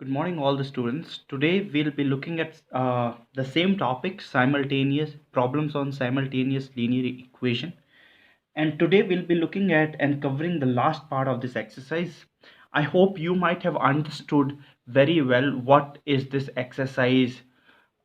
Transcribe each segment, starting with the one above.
Good morning, all the students. Today we'll be looking at the same topic, simultaneous problems on simultaneous linear equation. And today we'll be looking at and covering the last part of this exercise. I hope you might have understood very well what is this exercise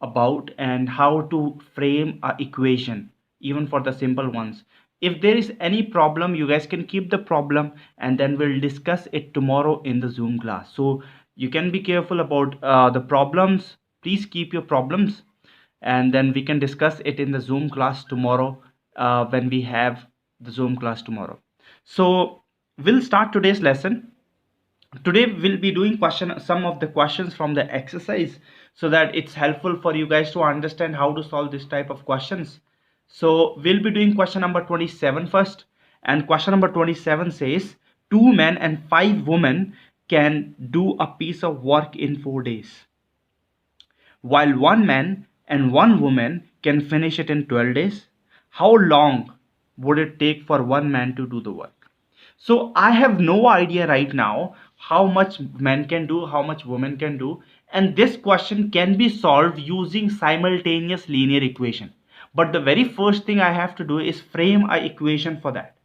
about and how to frame a equation, even for the simple ones. If there is any problem, you guys can keep the problem and then we'll discuss it tomorrow in the Zoom class. So you can be careful about the problems. Please keep your problems and then we can discuss it in the Zoom class tomorrow when we have the Zoom class tomorrow. So we'll start today's lesson. Today we'll be doing some of the questions from the exercise so that it's helpful for you guys to understand how to solve this type of questions. So we'll be doing question number 27 first, and question number 27 says 2 men and 5 women can do a piece of work in 4 days, while 1 man and 1 woman can finish it in 12 days. How long would it take for 1 man to do the work? So I have no idea right now how much men can do, how much women can do, and this question can be solved using simultaneous linear equation. But the very first thing I have to do is frame a equation for that.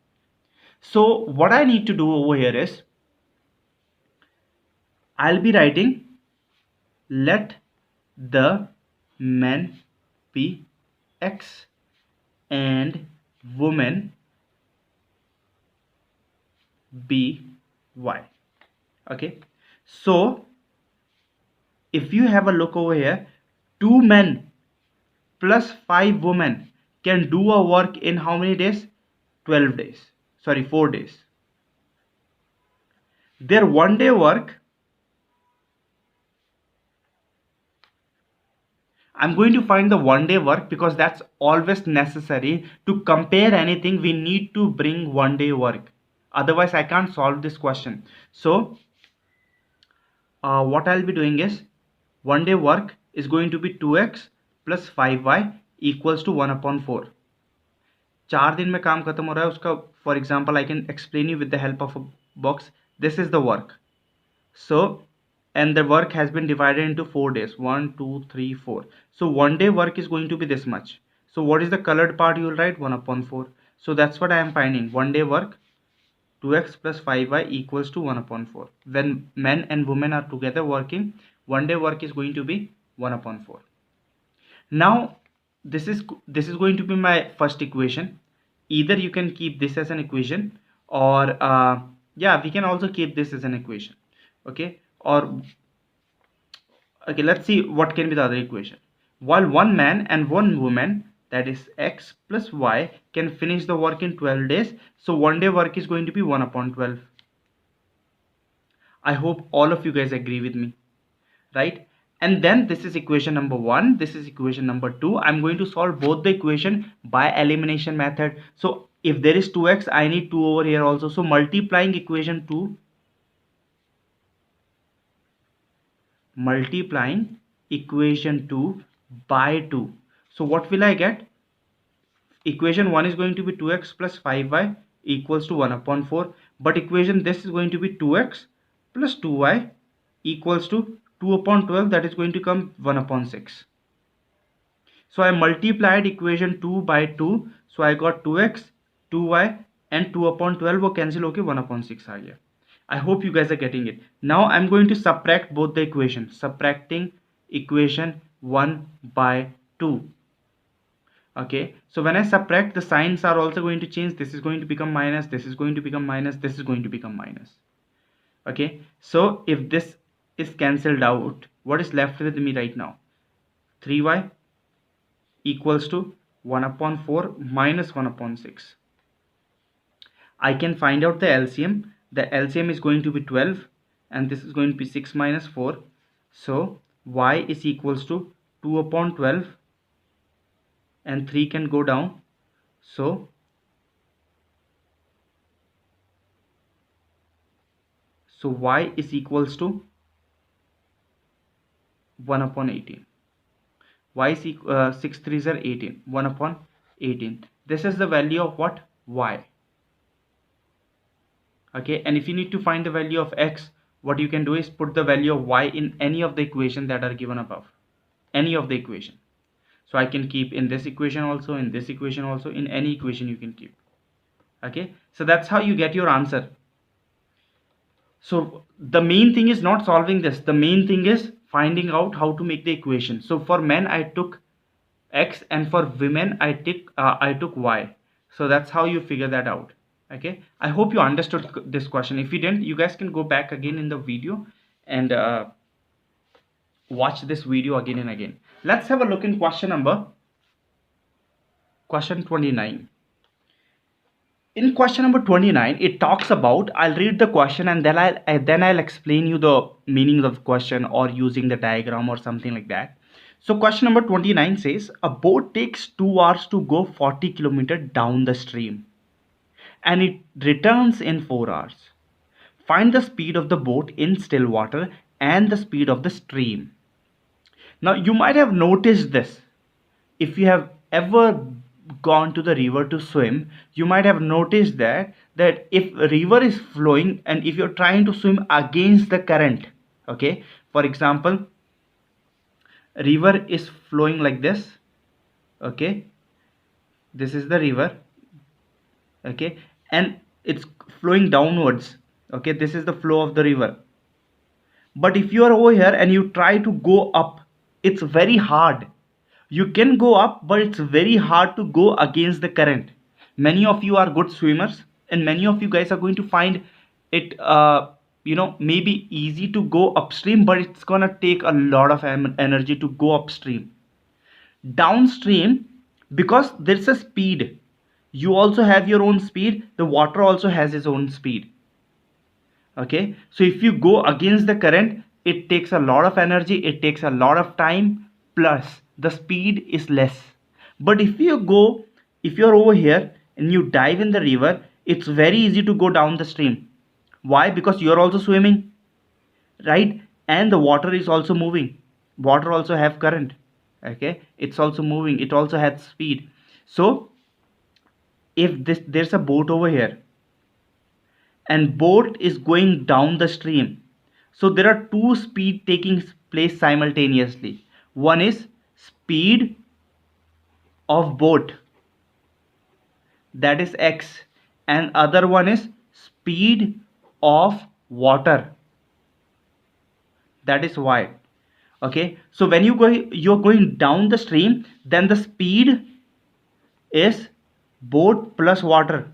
So what I need to do over here is I'll be writing let the men be X and women be Y. Okay, so if you have a look over here, 2 men plus 5 women can do a work in how many days? 12 days. Sorry, 4 days. Their 1 day work, I'm going to find the 1 day work because that's always necessary. To compare anything, we need to bring 1 day work. Otherwise, I can't solve this question. So, what I'll be doing is 1 day work is going to be 2x plus 5y equals to 1 upon 4. 4 दिन में काम खत्म हो रहा है उसका. For example, I can explain you with the help of a box. This is the work. So, and the work has been divided into 4 days. 1, 2, 3, 4. So 1 day work is going to be this much. So what is the colored part? You will write 1 upon 4. So that's what I am finding. 1 day work 2x plus 5y equals to 1 upon 4. When men and women are together working, 1 day work is going to be 1 upon 4. Now this is going to be my first equation. Either you can keep this as an equation, or yeah, we can also keep this as an equation. Okay, or okay, let's see what can be the other equation. While 1 man and 1 woman, that is x plus y, can finish the work in 12 days, so 1 day work is going to be 1 upon 12. I hope all of you guys agree with me, right? And then this is equation number 1, this is equation number 2. I'm going to solve both the equation by elimination method. So if there is 2x, I need 2 over here also. So multiplying equation 2, multiplying equation 2 by 2. So what will I get? Equation 1 is going to be 2x plus 5y equals to 1 upon 4. But equation this is going to be 2x plus 2y equals to 2 upon 12, that is going to come 1 upon 6. So I multiplied equation 2 by 2. So I got 2x, 2y and 2 upon 12 वो cancel होके 1 upon 6 आ गया. I hope you guys are getting it. Now I'm going to subtract both the equations. Subtracting equation 1 by 2. Okay, so when I subtract, the signs are also going to change. This is going to become minus, this is going to become minus, this is going to become minus. Okay, so if this is cancelled out, what is left with me right now? 3y equals to 1 upon 4 minus 1 upon 6. I can find out the LCM. The LCM is going to be 12 and this is going to be 6 minus 4. So y is equals to 2 upon 12 and 3 can go down. So y is equals to 1 upon 18. Y is 6 3s are 18. 1 upon 18. This is the value of what? Y. Okay, and if you need to find the value of x, what you can do is put the value of y in any of the equation that are given above, any of the equation. So I can keep in this equation also, in this equation also, in any equation you can keep. Okay, so that's how you get your answer. So the main thing is not solving this, the main thing is finding out how to make the equation. So for men I took x, and for women I took y. So that's how you figure that out. Okay, I hope you understood this question. If you didn't, you guys can go back again in the video and watch this video again and again. Let's have a look in question 29. In question number 29, it talks about, I'll read the question and then I'll explain you the meaning of the question or using the diagram or something like that. So question number 29 says, a boat takes 2 hours to go 40 kilometers down the stream and it returns in 4 hours. Find the speed of the boat in still water and the speed of the stream. Now you might have noticed this. If you have ever gone to the river to swim, you might have noticed that if a river is flowing and if you're trying to swim against the current, okay, for example, river is flowing like this, okay, this is the river, okay, and it's flowing downwards, okay, this is the flow of the river. But if you are over here and you try to go up, it's very hard. You can go up, but it's very hard to go against the current. Many of you are good swimmers and many of you guys are going to find it maybe easy to go upstream, but it's gonna take a lot of energy to go upstream. Downstream, because there's a speed, you also have your own speed, the water also has its own speed. Okay, so if you go against the current, it takes a lot of energy, it takes a lot of time, plus the speed is less. But if you're over here and you dive in the river, it's very easy to go down the stream. Why? Because you're also swimming, right? And the water is also moving, water also have current, okay, it's also moving, it also has speed. So if there's a boat over here and boat is going down the stream, so there are two speed taking place simultaneously. One is speed of boat, that is x, and other one is speed of water, that is y. Okay, so when you're going down the stream, then the speed is boat plus water.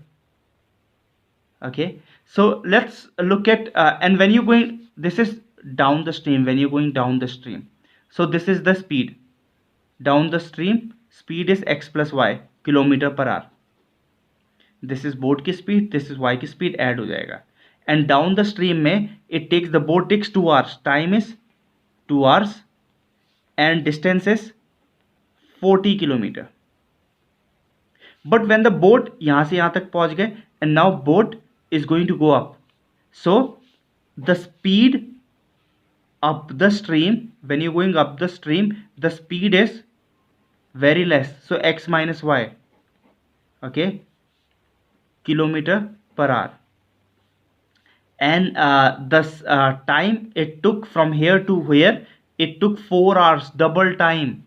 Okay, so let's look at and when you're going, this is down the stream, when you're going down the stream, so this is the speed down the stream, speed is x plus y kilometre per hour. This is boat की स्पीड, this is y की स्पीड, add हो जाएगा. And down the stream में it takes, the boat takes 2 hours, time is 2 hours and distance is 40 kilometer. But when the boat यहाँ से यहाँ तक पहुँच गए and now boat is going to go up, so the speed up the stream, when you're going up the stream, the speed is very less, so x minus y, okay, kilometer per hour. And the time it took from here to here, it took 4 hours, double time,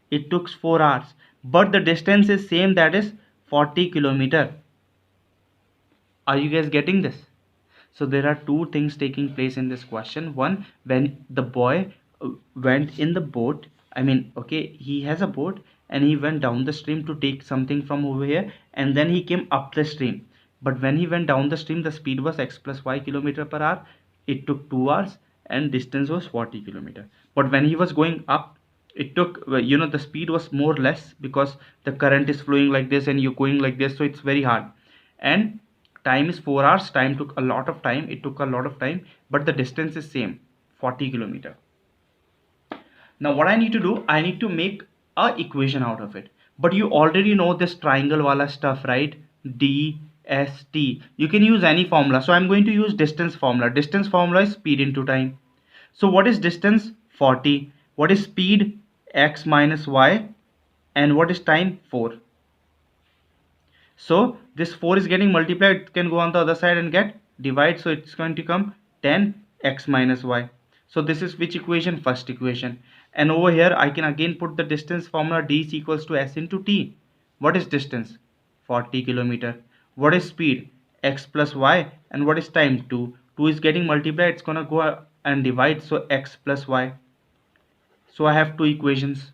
it took 4 hours, but the distance is same, that is 40 kilometer. Are you guys getting this? So there are two things taking place in this question. One, when the boy went in the boat, I mean, okay, he has a boat and he went down the stream to take something from over here, and then he came up the stream. But when he went down the stream, the speed was x plus y kilometer per hour, it took 2 hours and distance was 40 kilometer. But when he was going up, it took, the speed was more less because the current is flowing like this and you're going like this, so it's very hard. And time is 4 hours, time took a lot of time, it took a lot of time, but the distance is same, 40 kilometer. Now what I need to do, I need to make a equation out of it. But you already know this triangle wala stuff, right? DST. You can use any formula. So I'm going to use distance formula. Distance formula is speed into time. So what is distance? 40. What is speed? X minus y. And what is time? 4. So this 4 is getting multiplied, it can go on the other side and get divide, so it's going to come 10 x minus y. So this is which equation? First equation. And over here I can again put the distance formula, d is equals to s into t. What is distance? 40 kilometer. What is speed? X plus y. And what is time? 2. 2 is getting multiplied, it's gonna go and divide, so x plus y. So I have two equations.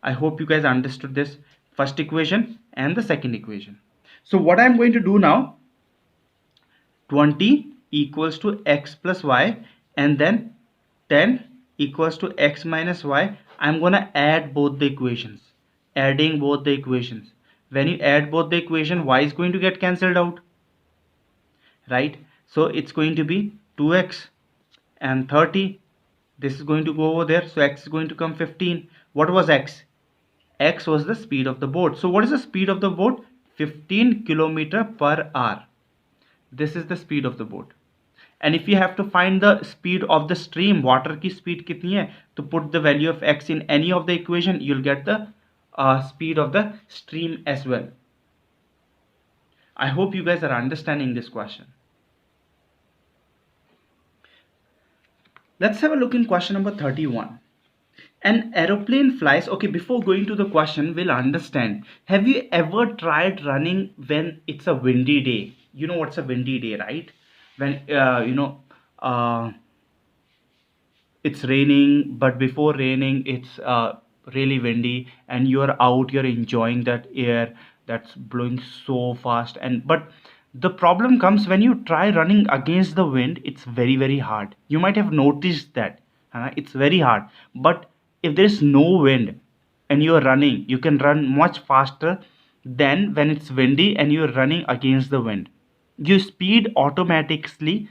I hope you guys understood this first equation and the second equation. So what I'm going to do now, 20 equals to x plus y, and then 10 equals to x minus y. I'm gonna add both the equations, adding both the equations. When you add both the equation, y is going to get cancelled out, right? So it's going to be 2x and 30. This is going to go over there, so x is going to come 15. What was x? X was the speed of the boat. So what is the speed of the boat? 15 kilometer per hour. This is the speed of the boat. And if you have to find the speed of the stream, water की speed कितनी है, to put the value of x in any of the equation, you'll get the speed of the stream as well. I hope you guys are understanding this question. Let's have a look in question number 31. An aeroplane flies. Okay, before going to the question, we'll understand. Have you ever tried running when it's a windy day? You know what's a windy day, right? When uh, it's raining, but before raining it's really windy, and you're out, you're enjoying that air that's blowing so fast. And but the problem comes when you try running against the wind. It's very very hard. You might have noticed that it's very hard. But if there is no wind and you're running, you can run much faster than when it's windy and you're running against the wind. Your speed automatically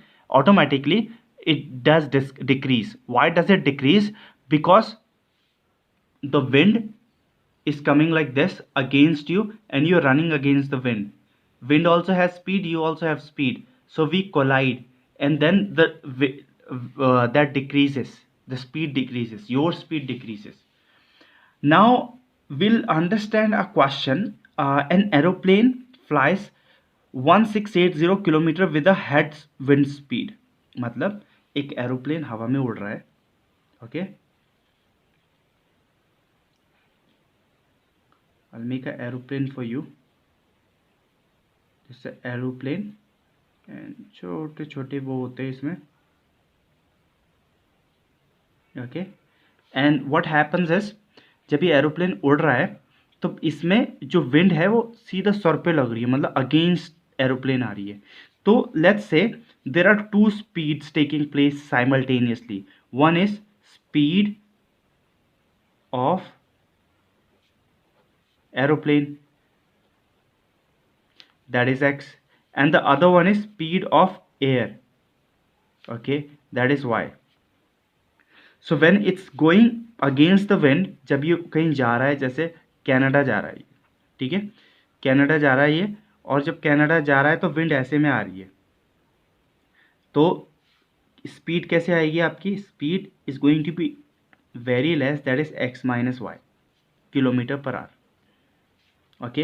it does decrease. Why does it decrease? Because the wind is coming like this against you and you're running against the wind. Wind also has speed, you also have speed, so we collide, and then that decreases, the speed decreases, your speed decreases. Now we'll understand a question. An aeroplane flies 1680 kilometre with a head wind speed. मतलब एक aeroplane हवा में उड़ रहा है. Okay, I'll make an aeroplane for you. This is an aeroplane and छोटे छोटे वो होते हैं इसमें. Okay, and what happens is, जब ये एरोप्लेन उड़ रहा है तो इसमें जो विंड है वो सीधा सर पे लग रही है, मतलब अगेंस्ट एरोप्लेन आ रही है. तो let's say there are two speeds taking place simultaneously. One is speed of aeroplane, that is x, and the other one is speed of air. Okay, that is y. So when it's going against the wind, जब ये कहीं जा रहा है, जैसे Canada जा रहा है, ठीक है, कनाडा जा रहा है ये, और जब कनाडा जा रहा है तो विंड ऐसे में आ रही है, तो स्पीड कैसे आएगी आपकी? Speed is going to be very less, that is x minus Y kilometre per hour. Okay,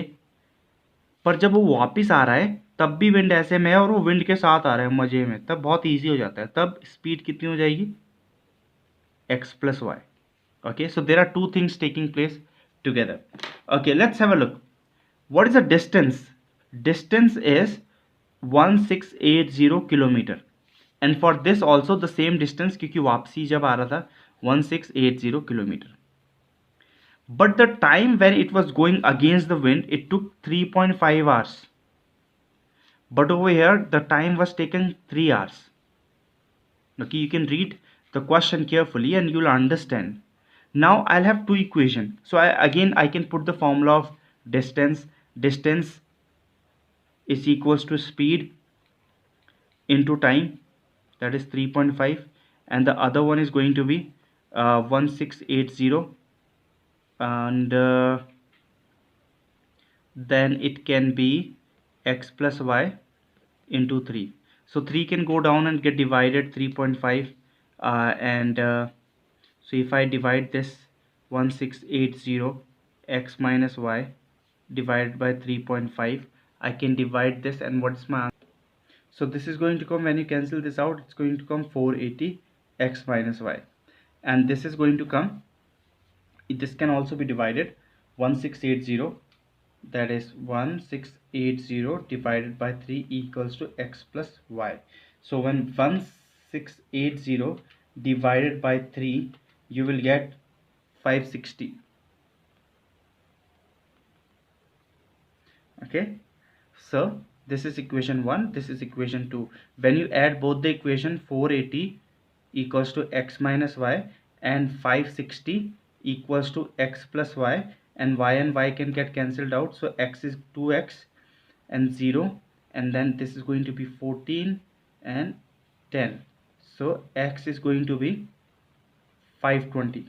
पर जब वो वापस आ रहा है तब भी विंड ऐसे में है और वो विंड के साथ आ रहा है मजे में, तब बहुत इजी हो जाता है. तब स्पीड कितनी हो जाएगी? x plus y. Okay, so there are two things taking place together. Okay, let's have a look. What is the distance? Distance is 1680 kilometer, and for this also the same distance, क्योंकि वापसी जब आ रहा था 1680 kilometer. But the time when it was going against the wind, it took 3.5 hours. But over here the time was taken 3 hours. Okay, you can read the question carefully and you'll understand. Now I'll have two equations, so I can put the formula of distance. Distance is equals to speed into time, that is 3.5, and the other one is going to be 1680, and then it can be x plus y into 3. So 3 can go down and get divided 3.5, and so if I divide this 1680 x minus y divided by 3.5, I can divide this, and what's my answer? So this is going to come, when you cancel this out, it's going to come 480 x minus y, and this is going to come, this can also be divided 1680, that is 1680 divided by 3 equals to x plus y. So when 1680 divided by 3, you will get 560. Okay, so this is equation 1, this is equation 2. When you add both the equation, 480 equals to x minus y and 560 equals to x plus y, and y can get cancelled out, so x is 2x and 0, and then this is going to be 14 and 10, so x is going to be 520.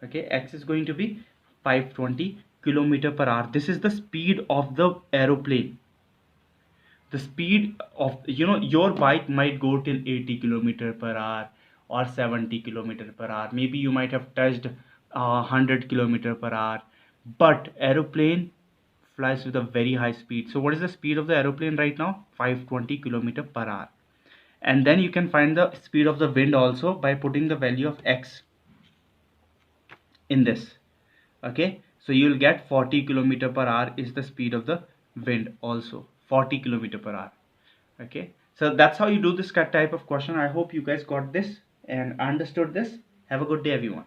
Okay, x is going to be 520 kilometer per hour. This is the speed of the aeroplane. The speed of, your bike might go till 80 kilometer per hour or 70 kilometer per hour, maybe you might have touched 100 kilometer per hour, but aeroplane flies with a very high speed. So what is the speed of the aeroplane right now? 520 kilometer per hour. And then you can find the speed of the wind also by putting the value of x in this. Okay, so you'll get 40 kilometer per hour is the speed of the wind also, 40 kilometer per hour. Okay, so that's how you do this type of question. I hope you guys got this and understood this. Have a good day, everyone.